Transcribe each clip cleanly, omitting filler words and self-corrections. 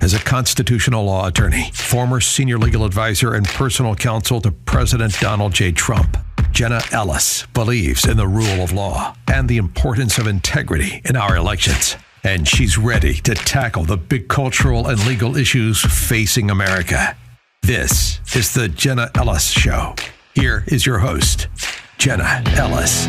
As a constitutional law attorney, former senior legal advisor, and personal counsel to President Donald J. Trump, Jenna Ellis believes in the rule of law and the importance of integrity in our elections. And she's ready to tackle the big cultural and legal issues facing America. This is the Jenna Ellis Show. Here is your host, Jenna Ellis.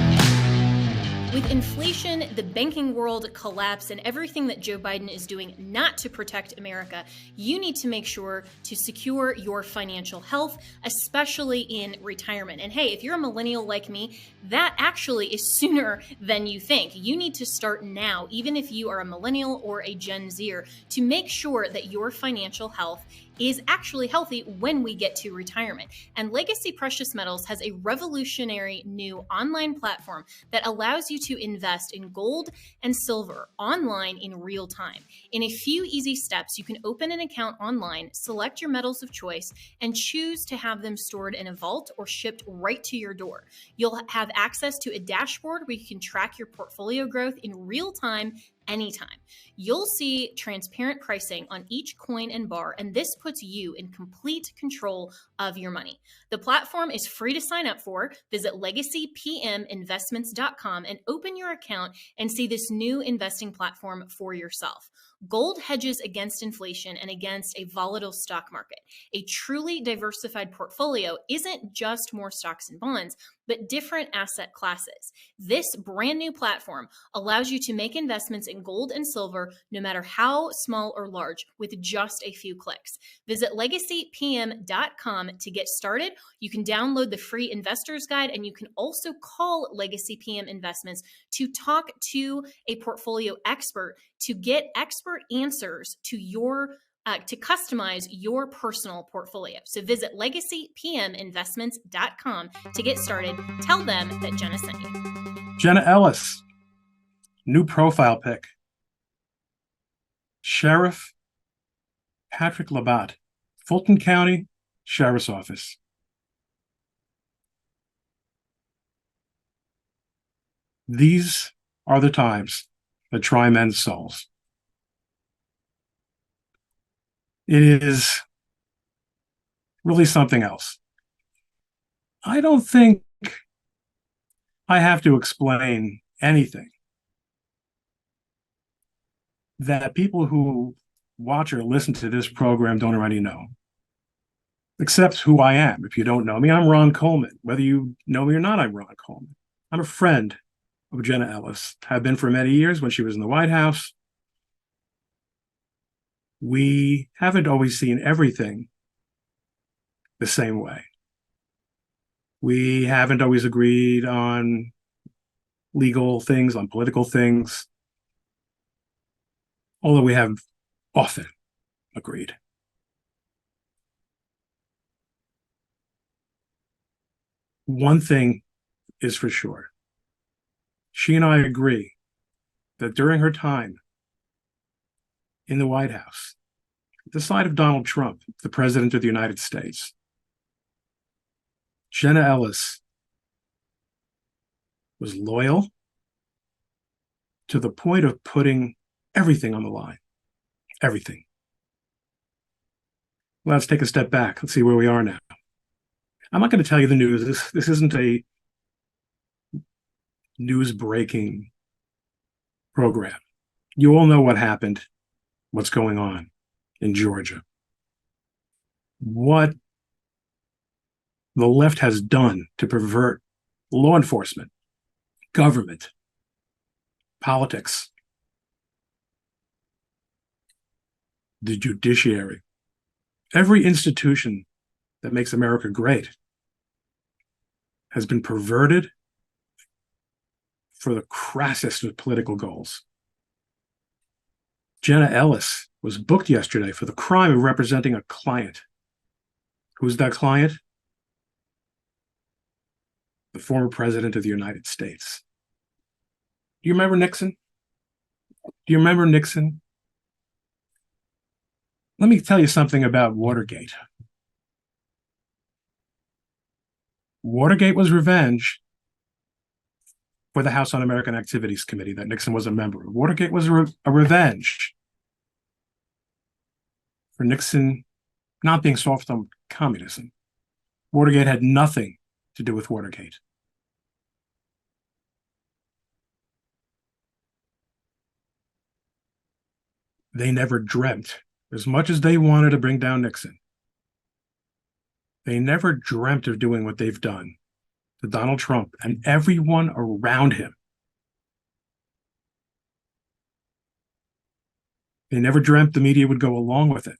With inflation, the banking world collapse, and everything that Joe Biden is doing not to protect America, you need to make sure to secure your financial health, especially in retirement. And hey, if you're a millennial like me, that actually is sooner than you think. You need to start now, even if you are a millennial or a Gen Zer, to make sure that your financial health is actually healthy when we get to retirement. And Legacy Precious Metals has a revolutionary new online platform that allows you to invest in gold and silver online in real time. In a few easy steps, you can open an account online, select your metals of choice, and choose to have them stored in a vault or shipped right to your door. You'll have access to a dashboard where you can track your portfolio growth in real time anytime. You'll see transparent pricing on each coin and bar, and this puts you in complete control of your money. The platform is free to sign up for. Visit legacypminvestments.com and open your account and see this new investing platform for yourself. Gold hedges against inflation and against a volatile stock market. A truly diversified portfolio isn't just more stocks and bonds, but different asset classes. This brand new platform allows you to make investments in gold and silver, no matter how small or large, with just a few clicks. Visit legacypm.com to get started. You can download the free investor's guide, and you can also call Legacy PM Investments to talk to a portfolio expert to get expert answers to your to customize your personal portfolio. So visit legacypminvestments.com to get started. Tell them that Jenna sent you. Jenna Ellis, new profile pic. Sheriff Patrick Labatt, Fulton County Sheriff's Office. These are the times that try men's souls. It is really something else. I don't think I have to explain anything that people who watch or listen to this program don't already know, except who I am. If you don't know me, I'm Ron Coleman. Whether you know me or not, I'm Ron Coleman. I'm a friend of Jenna Ellis. Have been for many years when she was in the White House. We haven't always seen everything the same way. We haven't always agreed on legal things, on political things, although we have often agreed. One thing is for sure. She and I agree that during her time in the White House, the side of Donald Trump, the President of the United States, Jenna Ellis was loyal to the point of putting everything on the line. Everything. Well, let's take a step back. Let's see where we are now. I'm not going to tell you the news. This isn't a news-breaking program. You all know what happened, what's going on in Georgia. What the left has done to pervert law enforcement, government, politics, the judiciary, every institution that makes America great has been perverted for the crassest of political goals. Jenna Ellis was booked yesterday for the crime of representing a client. Who's that client? The former president of the United States. Do you remember Nixon? Do you remember Nixon? Let me tell you something about Watergate. Watergate was revenge for the House Un-American Activities Committee that Nixon was a member of. Watergate was a revenge for Nixon not being soft on communism. Watergate had nothing to do with Watergate. They never dreamt, as much as they wanted to bring down Nixon, they never dreamt of doing what they've done to Donald Trump and everyone around him. They never dreamt the media would go along with it.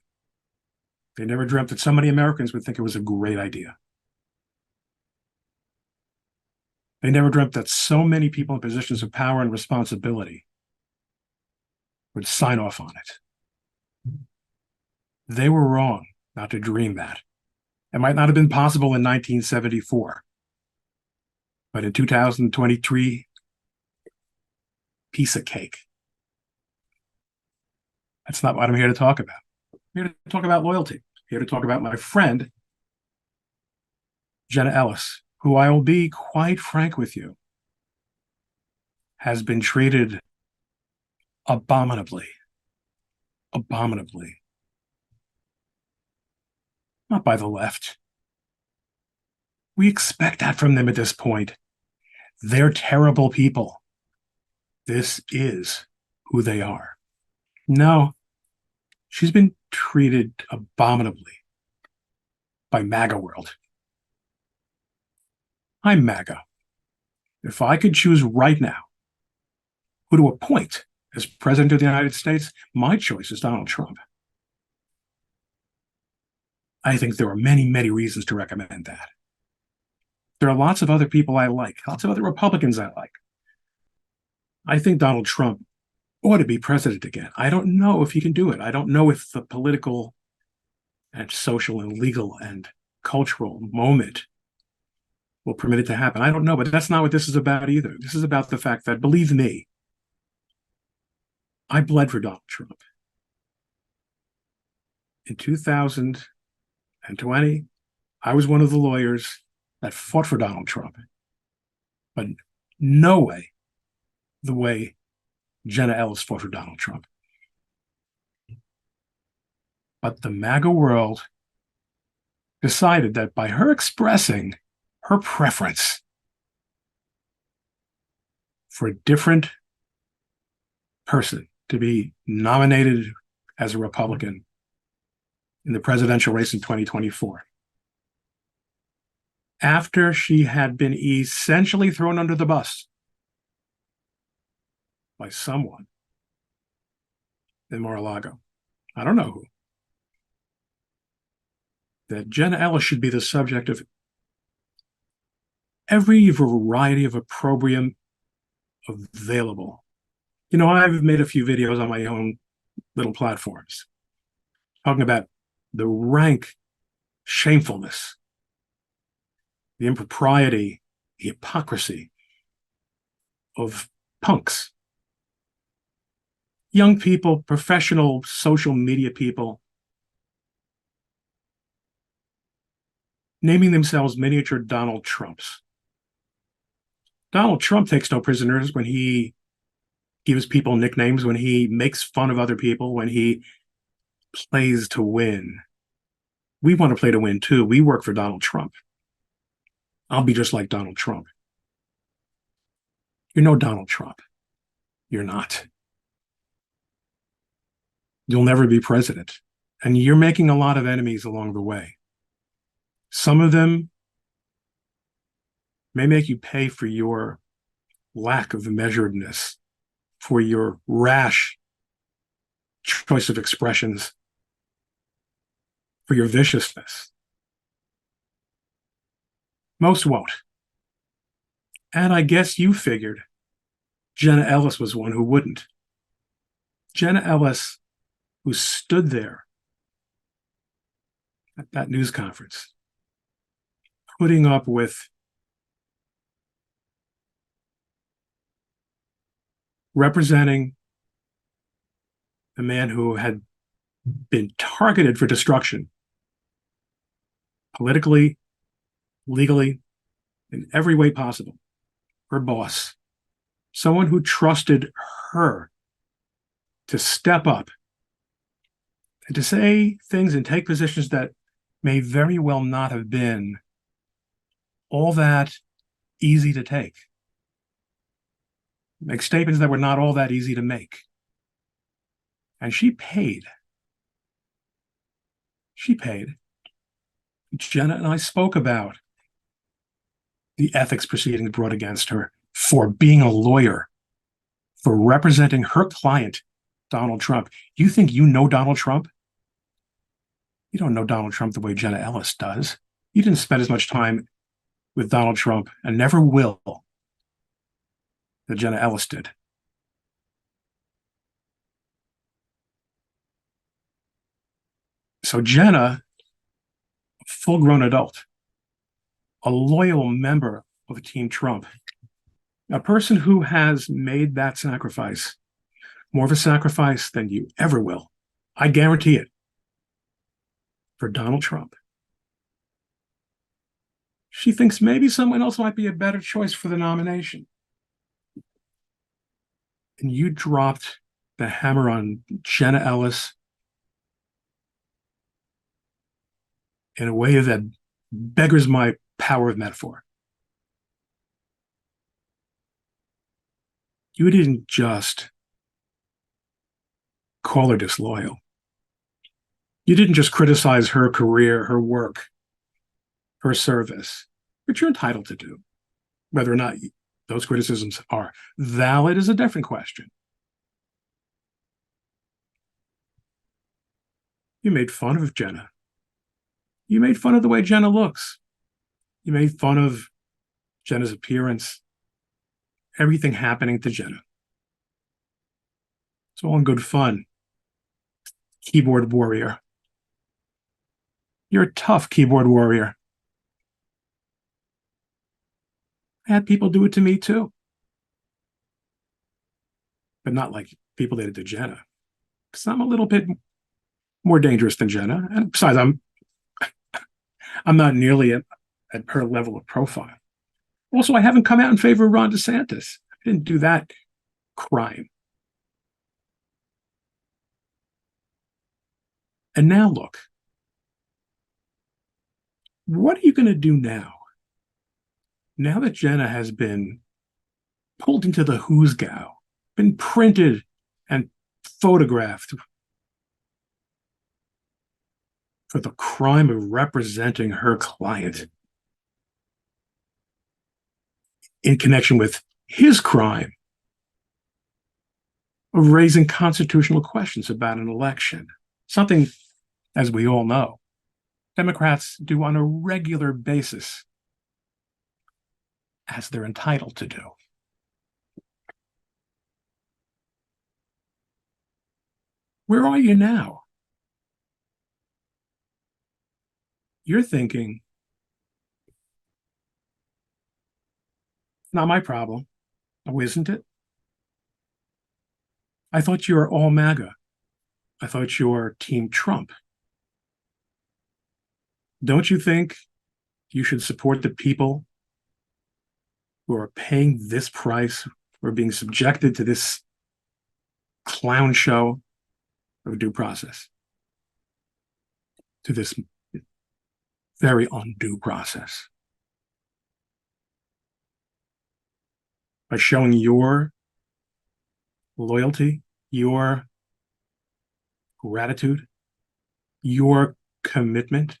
They never dreamt that so many Americans would think it was a great idea. They never dreamt that so many people in positions of power and responsibility would sign off on it. They were wrong not to dream that. It might not have been possible in 1974, but in 2023, piece of cake. That's not what I'm here to talk about. I'm here to talk about loyalty. I'm here to talk about my friend, Jenna Ellis, who I will be quite frank with you, has been treated abominably. Abominably. Not by the left. We expect that from them at this point. They're terrible people. This is who they are. No, she's been treated abominably by MAGA world. I'm MAGA. If I could choose right now who to appoint as president of the United States, my choice is Donald Trump. I think there are many, many reasons to recommend that. There are lots of other people I like, lots of other Republicans I like. I think Donald Trump ought to be president again. I don't know if he can do it. I don't know if the political and social and legal and cultural moment will permit it to happen. I don't know, but that's not what this is about either. This is about the fact that, believe me, I bled for Donald Trump. In 2020, I was one of the lawyers that fought for Donald Trump. But no way the way Jenna Ellis fought for Donald Trump. But the MAGA world decided that by her expressing her preference for a different person to be nominated as a Republican in the presidential race in 2024, after she had been essentially thrown under the bus by someone in Mar-a-Lago, I don't know who, that Jenna Ellis should be the subject of every variety of opprobrium available. You know, I've made a few videos on my own little platforms talking about the rank shamefulness, the impropriety, the hypocrisy of punks. Young people, professional social media people, naming themselves miniature Donald Trumps. Donald Trump takes no prisoners when he gives people nicknames, when he makes fun of other people, when he plays to win. We want to play to win too. We work for Donald Trump. I'll be just like Donald Trump. You're no Donald Trump. You're not. You'll never be president. And you're making a lot of enemies along the way. Some of them may make you pay for your lack of measuredness, for your rash choice of expressions, for your viciousness. Most won't. And I guess you figured Jenna Ellis was one who wouldn't. Jenna Ellis, who stood there at that news conference, putting up with representing a man who had been targeted for destruction, politically, legally, in every way possible. Her boss, someone who trusted her to step up and to say things and take positions that may very well not have been all that easy to take. Make statements that were not all that easy to make. And she paid. She paid. Jenna and I spoke about the ethics proceedings brought against her for being a lawyer, for representing her client, Donald Trump. You think you know Donald Trump? You don't know Donald Trump the way Jenna Ellis does. You didn't spend as much time with Donald Trump, and never will, that Jenna Ellis did. So Jenna, a full-grown adult, a loyal member of Team Trump, a person who has made that sacrifice, more of a sacrifice than you ever will, I guarantee it, for Donald Trump. She thinks maybe someone else might be a better choice for the nomination. And you dropped the hammer on Jenna Ellis in a way that beggars my power of metaphor. You didn't just call her disloyal. You didn't just criticize her career, her work, her service, which you're entitled to do. Whether or not those criticisms are valid is a different question. You made fun of Jenna. You made fun of the way Jenna looks. You made fun of Jenna's appearance, everything happening to Jenna. It's all in good fun. Keyboard warrior. You're a tough keyboard warrior. I had people do it to me too. But not like people did it to Jenna. Because I'm a little bit more dangerous than Jenna. And besides, I'm not nearly at her level of profile. Also, I haven't come out in favor of Ron DeSantis. I didn't do that crime. And now look, what are you going to do now? Now that Jenna has been pulled into the who's gal, been printed and photographed for the crime of representing her client in connection with his crime of raising constitutional questions about an election, something, as we all know, Democrats do on a regular basis, as they're entitled to do. Where are you now? You're thinking, not my problem. Oh, isn't it? I thought you were all MAGA. I thought you were Team Trump. Don't you think you should support the people who are paying this price, who are being subjected to this clown show of due process, to this very undue process? By showing your loyalty, your gratitude, your commitment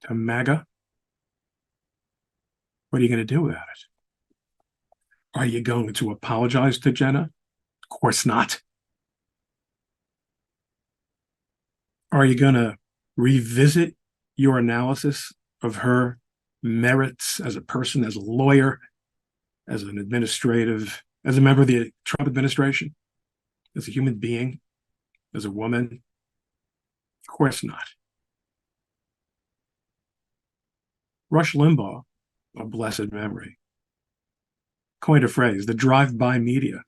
to MAGA, what are you going to do about it? Are you going to apologize to Jenna? Of course not. Are you going to revisit your analysis of her merits as a person, as a lawyer, as an administrative, as a member of the Trump administration, as a human being, as a woman? Of course not. Rush Limbaugh, a blessed memory, coined a phrase, the drive-by media.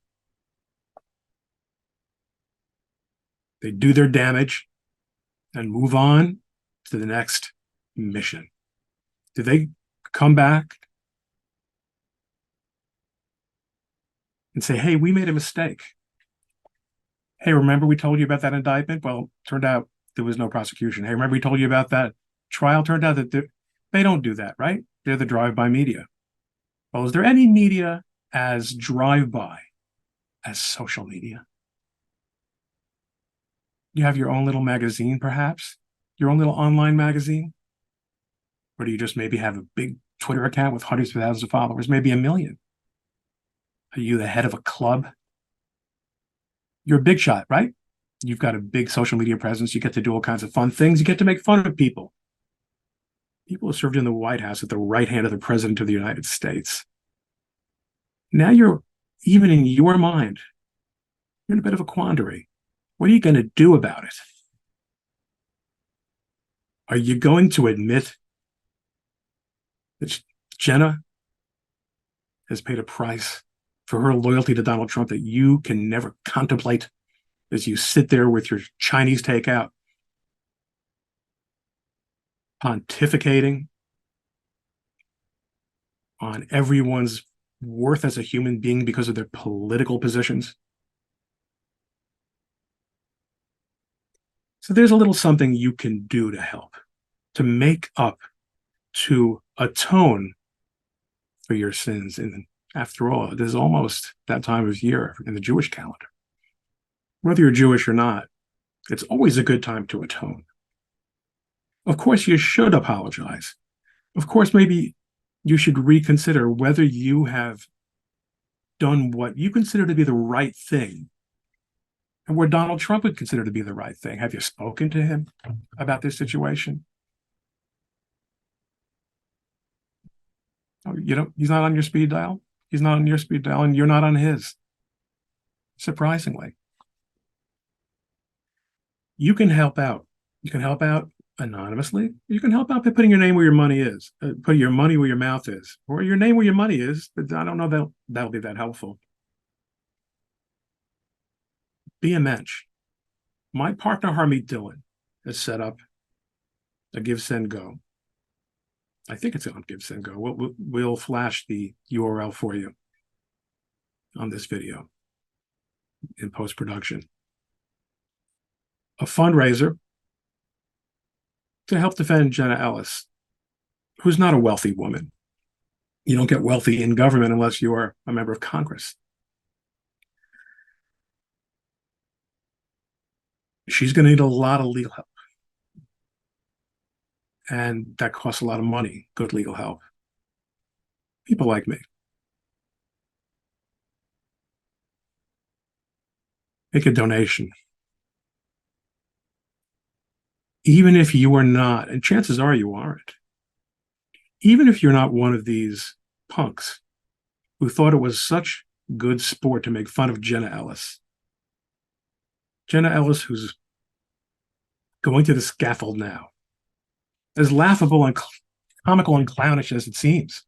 They do their damage and move on to the next mission. Do they come back and say, hey, we made a mistake? Hey, remember we told you about that indictment? Well, turned out there was no prosecution. Hey, remember we told you about that trial? Turned out that they don't do that, right? They're the drive-by media. Well, is there any media as drive-by as social media? You have your own little magazine, perhaps? Your own little online magazine? Or do you just maybe have a big Twitter account with hundreds of thousands of followers, maybe a million? Are you the head of a club? You're a big shot, right? You've got a big social media presence. You get to do all kinds of fun things. You get to make fun of people. People who served in the White House at the right hand of the President of the United States. Now you're, even in your mind, you're in a bit of a quandary. What are you going to do about it? Are you going to admit that Jenna has paid a price for her loyalty to Donald Trump that you can never contemplate as you sit there with your Chinese takeout, pontificating on everyone's worth as a human being because of their political positions? So there's a little something you can do to help, to make up, to atone for your sins. And after all, it is almost that time of year in the Jewish calendar. Whether you're Jewish or not, it's always a good time to atone. Of course, you should apologize. Of course, maybe you should reconsider whether you have done what you consider to be the right thing and where Donald Trump would consider to be the right thing. Have you spoken to him about this situation? Oh, he's not on your speed dial. He's not on your speed dial, and you're not on his. Surprisingly, you can help out. You can help out anonymously. You can help out by putting your name where your money is. Put your money where your mouth is, or your name where your money is. But I don't know that'll be that helpful. Be a mensch. My partner Harmeet Dillon has set up a Give Send Go. I think it's on Give Send Go. We'll flash the URL for you on this video in post-production. A fundraiser to help defend Jenna Ellis, who's not a wealthy woman. You don't get wealthy in government unless you are a member of Congress. She's going to need a lot of legal help. And that costs a lot of money, good legal help. People like me. Make a donation. Even if you are not, and chances are you aren't, even if you're not one of these punks who thought it was such good sport to make fun of Jenna Ellis. Jenna Ellis, who's going to the scaffold now, as laughable and comical and clownish as it seems,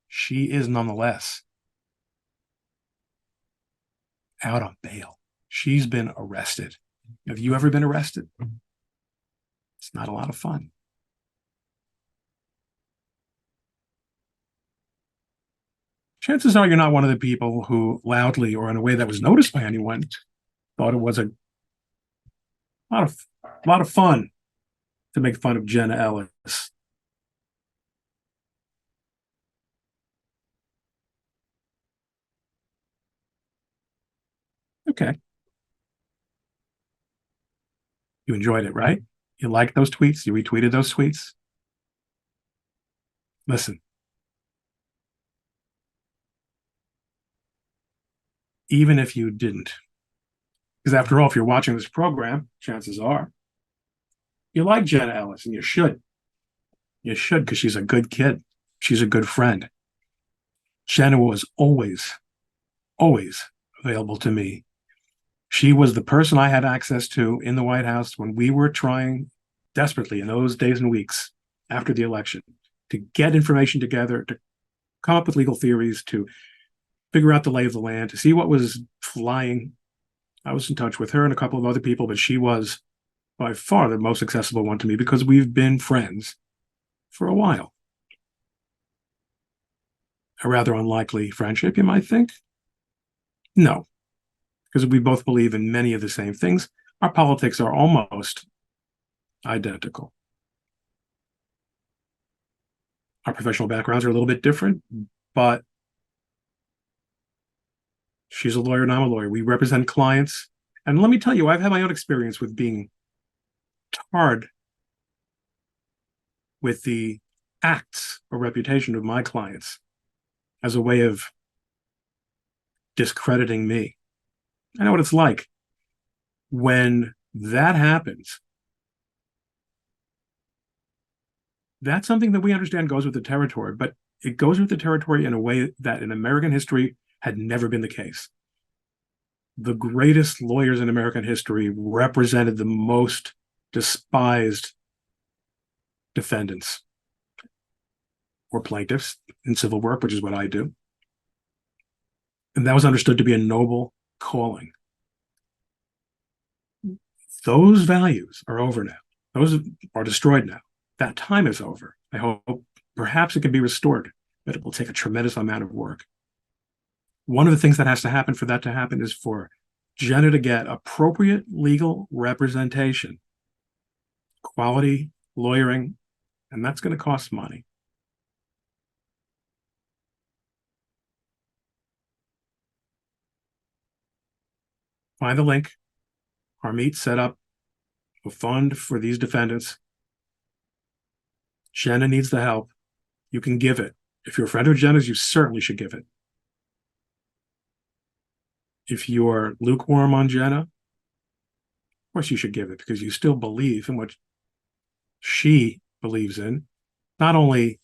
she is nonetheless out on bail. She's been arrested. Have you ever been arrested? It's not a lot of fun. Chances are you're not one of the people who loudly or in a way that was noticed by anyone thought it was a lot of fun to make fun of Jenna Ellis. Okay. You enjoyed it, right? You liked those tweets? You retweeted those tweets? Listen. Even if you didn't, because after all, if you're watching this program, chances are you like Jenna Ellis, and you should. You should, because she's a good kid. She's a good friend. Jenna was always available to me. She was the person I had access to in the White House when we were trying desperately in those days and weeks after the election to get information together, to come up with legal theories, to figure out the lay of the land, to see what was flying. I was in touch with her and a couple of other people, but she was by far the most accessible one to me because we've been friends for a while. A rather unlikely friendship, you might think. No, because we both believe in many of the same things. Our politics are almost identical. Our professional backgrounds are a little bit different, but she's a lawyer and I'm a lawyer. We represent clients. And let me tell you, I've had my own experience with being tarred with the acts or reputation of my clients as a way of discrediting me. I know what it's like. When that happens, that's something that we understand goes with the territory, but it goes with the territory in a way that in American history had never been the case. The greatest lawyers in American history represented the most despised defendants or plaintiffs in civil work, which is what I do. And that was understood to be a noble calling. Those values are over now. Those are destroyed now. That time is over. I hope perhaps it can be restored, but it will take a tremendous amount of work. One of the things that has to happen for that to happen is for Jenna to get appropriate legal representation, quality lawyering, and that's going to cost money. Find the link. Harmeet set up a fund for these defendants. Jenna needs the help. You can give it. If you're a friend of Jenna's, you certainly should give it. If you're lukewarm on Jenna, of course you should give it because you still believe in what she believes in, not only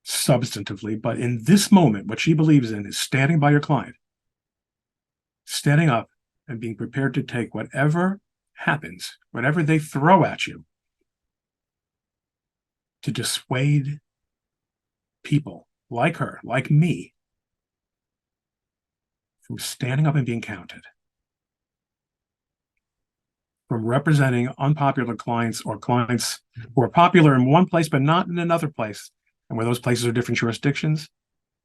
substantively, but in this moment, what she believes in is standing by your client, standing up and being prepared to take whatever happens, whatever they throw at you, to dissuade people like her, like me, from standing up and being counted, from representing unpopular clients or clients who are popular in one place but not in another place, and where those places are different jurisdictions.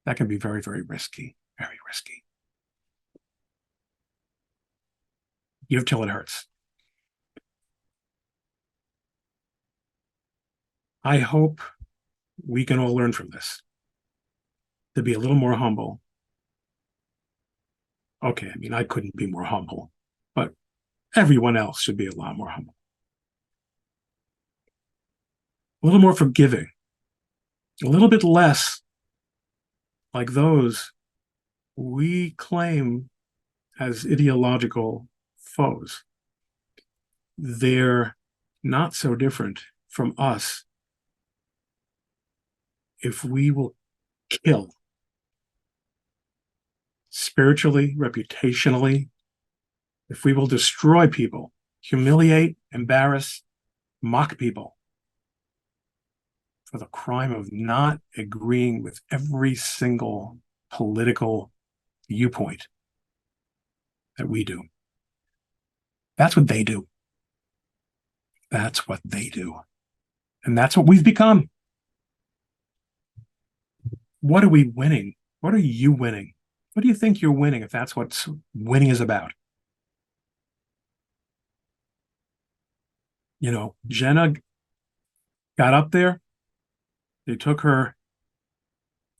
That can be very, very risky, very risky. Give till it hurts. I hope we can all learn from this, to be a little more humble. Okay, I mean, I couldn't be more humble, but everyone else should be a lot more humble. A little more forgiving, a little bit less like those we claim as ideological foes. They're not so different from us if we will kill spiritually, reputationally, if we will destroy people, humiliate, embarrass, mock people for the crime of not agreeing with every single political viewpoint that we do. That's what they do. That's what they do. And that's what we've become. What are we winning? What are you winning? What do you think you're winning if that's what winning is about? You know, Jenna got up there. They took her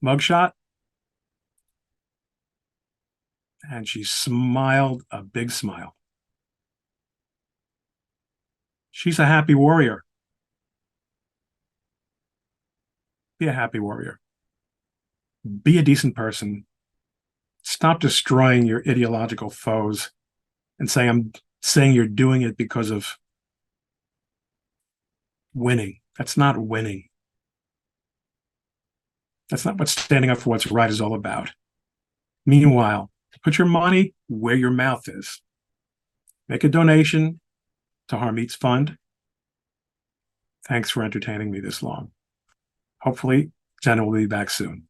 mugshot. And she smiled a big smile. She's a happy warrior. Be a happy warrior. Be a decent person. Stop destroying your ideological foes and I'm saying you're doing it because of winning. That's not winning. That's not what standing up for what's right is all about. Meanwhile, put your money where your mouth is. Make a donation to Harmeet's fund. Thanks for entertaining me this long. Hopefully, Jenna will be back soon.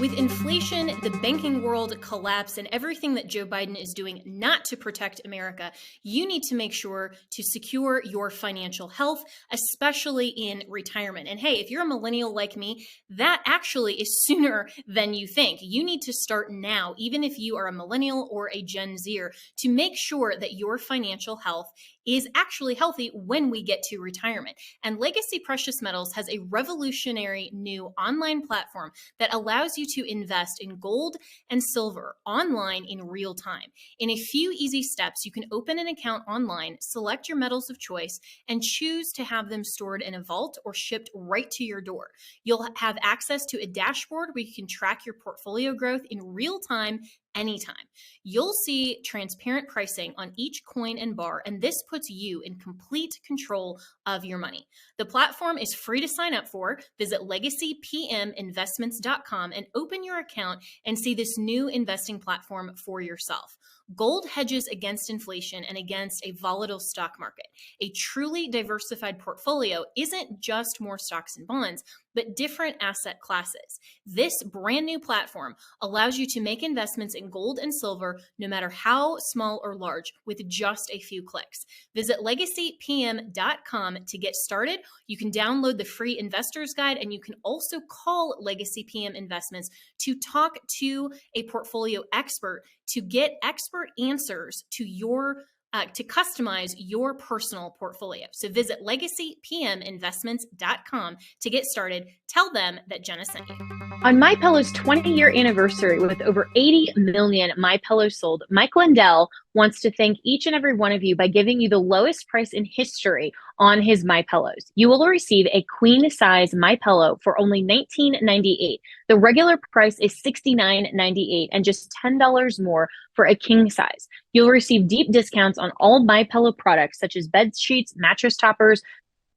With inflation, the banking world collapse, and everything that Joe Biden is doing not to protect America, you need to make sure to secure your financial health, especially in retirement. And hey, if you're a millennial like me, that actually is sooner than you think. You need to start now, even if you are a millennial or a Gen Zer, to make sure that your financial health is actually healthy when we get to retirement. And Legacy Precious Metals has a revolutionary new online platform that allows you to invest in gold and silver online in real time. In a few easy steps, you can open an account online, select your metals of choice, and choose to have them stored in a vault or shipped right to your door. You'll have access to a dashboard where you can track your portfolio growth in real time anytime. You'll see transparent pricing on each coin and bar, and this puts you in complete control of your money. The platform is free to sign up for. Visit legacypminvestments.com and open your account and see this new investing platform for yourself. Gold hedges against inflation and against a volatile stock market. A truly diversified portfolio isn't just more stocks and bonds, but different asset classes. This brand new platform allows you to make investments in gold and silver, no matter how small or large, with just a few clicks. Visit legacypm.com to get started. You can download the free investor's guide, and you can also call Legacy PM Investments to talk to a portfolio expert to get expert answers to to customize your personal portfolio. So visit legacypminvestments.com to get started. Tell them that Jenna sent you. On MyPillow's 20-year anniversary, with over 80 million MyPillows sold, Mike Lindell wants to thank each and every one of you by giving you the lowest price in history on his MyPillows. You will receive a queen-size MyPillow for only $19.98. The regular price is $69.98 and just $10 more for a king size. You'll receive deep discounts on all MyPillow products such as bed sheets, mattress toppers,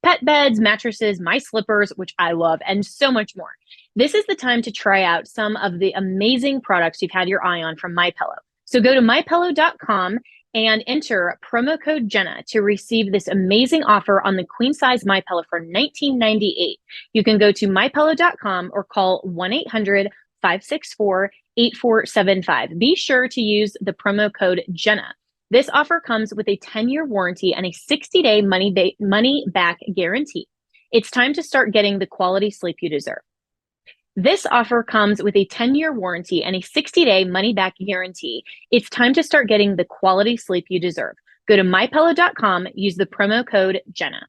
pet beds, mattresses, my slippers, which I love, and so much more. This is the time to try out some of the amazing products you've had your eye on from MyPillow. So go to mypillow.com and enter promo code Jenna to receive this amazing offer on the queen size MyPillow for $19.98. You can go to mypillow.com or call 1-800-564-8475. Be sure to use the promo code Jenna. This offer comes with a 10-year warranty and a 60-day money-back guarantee. It's time to start getting the quality sleep you deserve. This offer comes with a 10-year warranty and a 60-day money-back guarantee. It's time to start getting the quality sleep you deserve. Go to mypillow.com, use the promo code Jenna.